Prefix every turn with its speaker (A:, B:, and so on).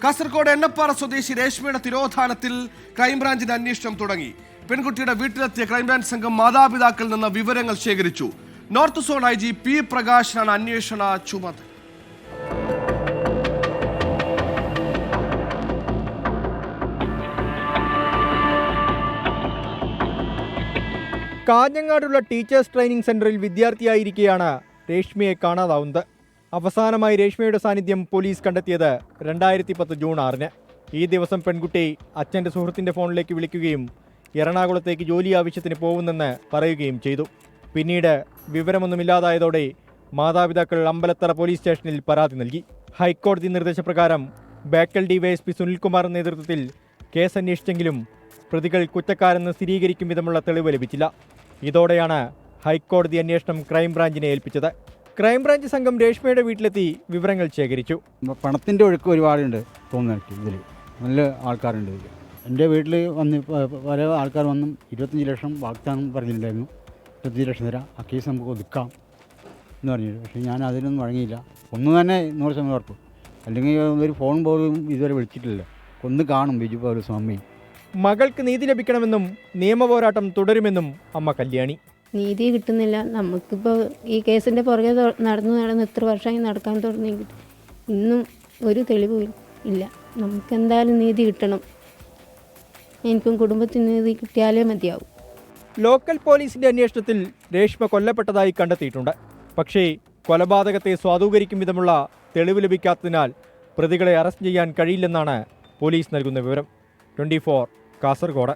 A: കാസർഗോഡ് എണ്ണപ്പാറ സ്വദേശി രേഷ്മയുടെ തിരോധാനത്തിൽ ക്രൈംബ്രാഞ്ചിന്റെ അന്വേഷണം തുടങ്ങി. പെൺകുട്ടിയുടെ വീട്ടിലെത്തിയ ക്രൈംബ്രാഞ്ച് സംഘം മാതാപിതാക്കളിൽ നിന്ന് വിവരങ്ങൾ ശേഖരിച്ചു. നോർത്ത് സോൺ IG P പ്രകാശനാണ് അന്വേഷണ ചുമതല.
B: കാഞ്ഞങ്ങാടുള്ള ടീച്ചേഴ്സ് ട്രെയിനിംഗ് സെന്ററിൽ വിദ്യാർത്ഥിയായിരിക്കെയാണ് രേഷ്മയെ കാണാതാവുന്നത്. അവസാനമായി രേഷ്മയുടെ സാന്നിധ്യം പോലീസ് കണ്ടെത്തിയത് 2010 ജൂൺ 6-ന്. ഈ ദിവസം പെൺകുട്ടി അച്ഛൻ്റെ സുഹൃത്തിൻ്റെ ഫോണിലേക്ക് വിളിക്കുകയും എറണാകുളത്തേക്ക് ജോലി ആവശ്യത്തിന് പോകുന്നെന്ന് പറയുകയും ചെയ്തു. പിന്നീട് വിവരമൊന്നുമില്ലാതായതോടെ മാതാപിതാക്കൾ അമ്പലത്തറ പോലീസ് സ്റ്റേഷനിൽ പരാതി നൽകി. ഹൈക്കോടതി നിർദ്ദേശപ്രകാരം ബേക്കൽ DYSP സുനിൽകുമാർ നേതൃത്വത്തിൽ കേസ് അന്വേഷിച്ചെങ്കിലും പ്രതികൾ കുറ്റക്കാരെന്ന് സ്ഥിരീകരിക്കും വിധമുള്ള തെളിവ് ലഭിച്ചില്ല. ഇതോടെയാണ് ഹൈക്കോടതി അന്വേഷണം ക്രൈംബ്രാഞ്ചിനെ ഏൽപ്പിച്ചത്. ക്രൈംബ്രാഞ്ച് സംഘം രേഷ്മയുടെ വീട്ടിലെത്തി വിവരങ്ങൾ ശേഖരിച്ചു.
C: പണത്തിൻ്റെ ഒഴുക്ക് ഒരുപാടുണ്ട് തോന്നുന്നു. ഇതിൽ നല്ല ആൾക്കാരുണ്ട്. ഇതിൽ എൻ്റെ വീട്ടിൽ വന്ന് പല ആൾക്കാർ വന്നും 25 ലക്ഷം വാഗ്ദാനം പറഞ്ഞിട്ടുണ്ടായിരുന്നു. 25 ലക്ഷം തരാം, ആ കേസ് നമുക്ക് ഒതുക്കാം എന്ന് പറഞ്ഞിട്ട്. പക്ഷേ ഞാൻ അതിനൊന്നും വഴങ്ങിയില്ല. ഒന്നും തന്നെ 100% ഉറപ്പ്. അല്ലെങ്കിൽ ഒരു ഫോൺ പോലും ഇതുവരെ വിളിച്ചിട്ടില്ല. ഒന്ന് കാണും ബിജു പൗലോസും അമ്മയും.
B: മകൾക്ക് നീതി ലഭിക്കണമെന്നും നിയമപോരാട്ടം തുടരുമെന്നും അമ്മ കല്യാണി.
D: നീതി കിട്ടുന്നില്ല. നമുക്കിപ്പോൾ ഈ കേസിൻ്റെ പുറകെ നടന്ന് എത്ര വർഷമായി നടക്കാൻ തുടങ്ങിയിട്ട് ഇന്നും ഒരു തെളിവും ഇല്ല. നമുക്കെന്തായാലും നീതി കിട്ടണം. എനിക്കും കുടുംബത്തിന് നീതി കിട്ടിയാലേ മതിയാവും.
B: ലോക്കൽ പോലീസിന്റെ അന്വേഷണത്തിൽ രേഷ്മ കൊല്ലപ്പെട്ടതായി കണ്ടെത്തിയിട്ടുണ്ട്. പക്ഷേ കൊലപാതകത്തെ സ്വാധൂകരിക്കും വിധമുള്ള തെളിവ് ലഭിക്കാത്തതിനാൽ പ്രതികളെ അറസ്റ്റ് ചെയ്യാൻ കഴിയില്ലെന്നാണ് പോലീസ് നൽകുന്ന വിവരം. 24 കാസർഗോഡ്.